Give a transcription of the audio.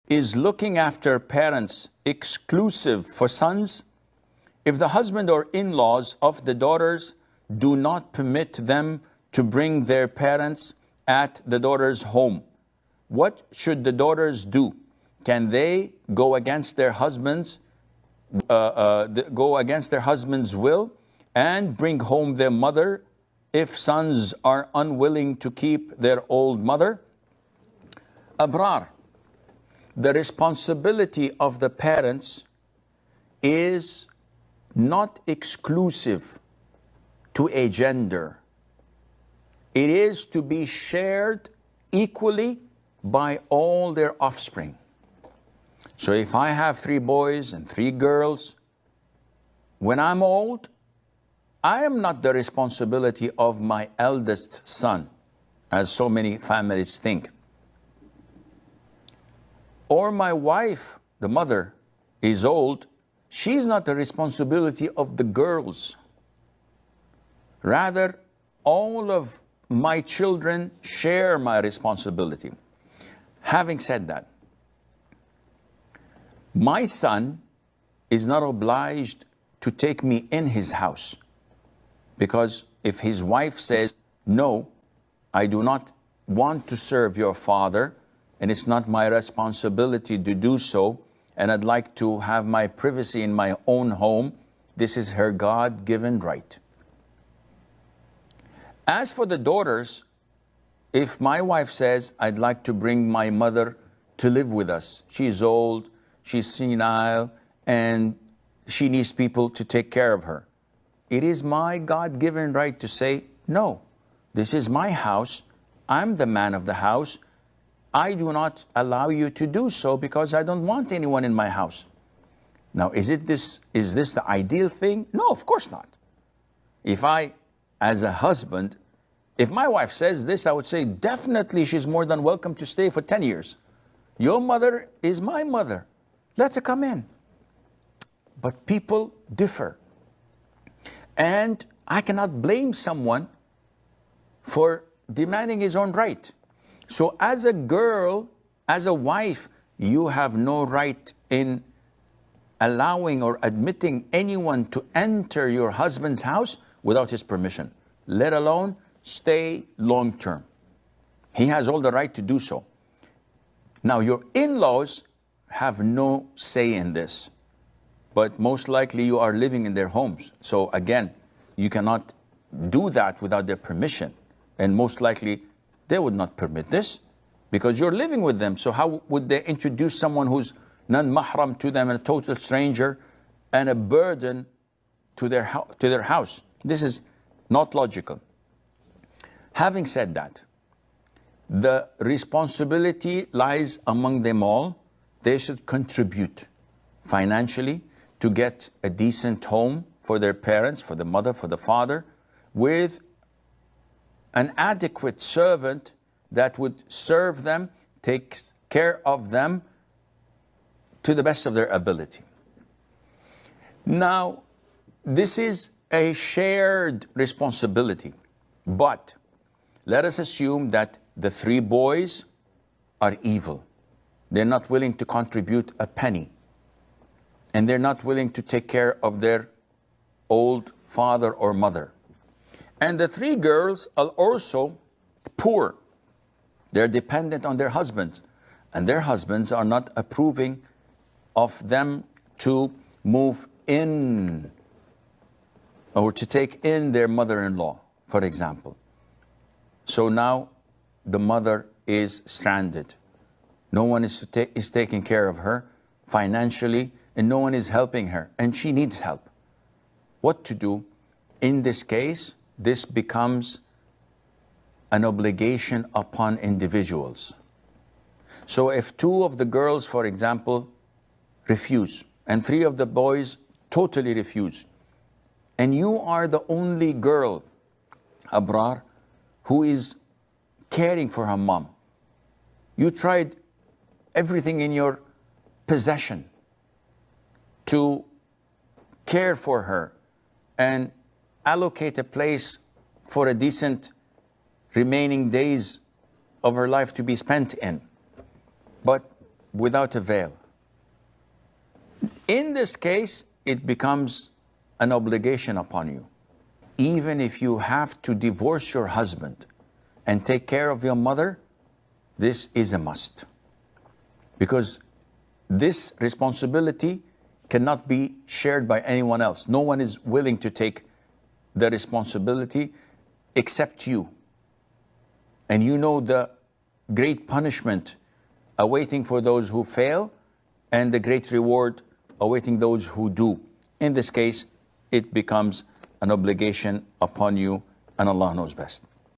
Is looking after parents exclusive for sons? If the husband or in-laws of the daughters do not permit them to bring their parents at the daughter's home, what should the daughters do? Can they go against their husband's will and bring home their mother if sons are unwilling to keep their old mother? Abrar, the responsibility of the parents is not exclusive to a gender. It is to be shared equally by all their offspring. So if I have 3 boys and 3 girls, when I'm old, I am not the responsibility of my eldest son, as so many families think. Or my wife, the mother, is old, she's not the responsibility of the girls. Rather, all of my children share my responsibility. Having said that, my son is not obliged to take me in his house, because if his wife says, no, I do not want to serve your father, and it's not my responsibility to do so, and I'd like to have my privacy in my own home, this is her God-given right. As for the daughters, if my wife says, I'd like to bring my mother to live with us, she's old, she's senile, and she needs people to take care of her, it is my God-given right to say, no, this is my house, I'm the man of the house, I do not allow you to do so because I don't want anyone in my house. Now, is this the ideal thing? No, of course not. If I, as a husband, if my wife says this, I would say, definitely she's more than welcome to stay for 10 years. Your mother is my mother. Let her come in. But people differ. And I cannot blame someone for demanding his own right. So as a girl, as a wife, you have no right in allowing or admitting anyone to enter your husband's house without his permission, let alone stay long term. He has all the right to do so. Now, your in-laws have no say in this, but most likely you are living in their homes. So again, you cannot do that without their permission, and most likely they would not permit this because you're living with them. So how would they introduce someone who's non-mahram to them and a total stranger and a burden to their house? This is not logical. Having said that, the responsibility lies among them all. They should contribute financially to get a decent home for their parents, for the mother, for the father, with an adequate servant that would serve them, take care of them to the best of their ability. Now, this is a shared responsibility, but let us assume that the 3 boys are evil. They're not willing to contribute a penny, and they're not willing to take care of their old father or mother. And the 3 girls are also poor. They're dependent on their husbands, and their husbands are not approving of them to move in or to take in their mother-in-law, for example. So now the mother is stranded. No one is taking care of her financially, and no one is helping her, and she needs help. What to do? In this case, this becomes an obligation upon individuals. So if 2 of the girls, for example, refuse, and 3 of the boys totally refuse, and you are the only girl, Abrar, who is caring for her mom, you tried everything in your possession to care for her and allocate a place for a decent remaining days of her life to be spent in. But without a veil. In this case, it becomes an obligation upon you. Even if you have to divorce your husband and take care of your mother, this is a must. Because this responsibility cannot be shared by anyone else. No one is willing to take the responsibility except you. And you know the great punishment awaiting for those who fail and the great reward awaiting those who do. In this case, it becomes an obligation upon you, and Allah knows best.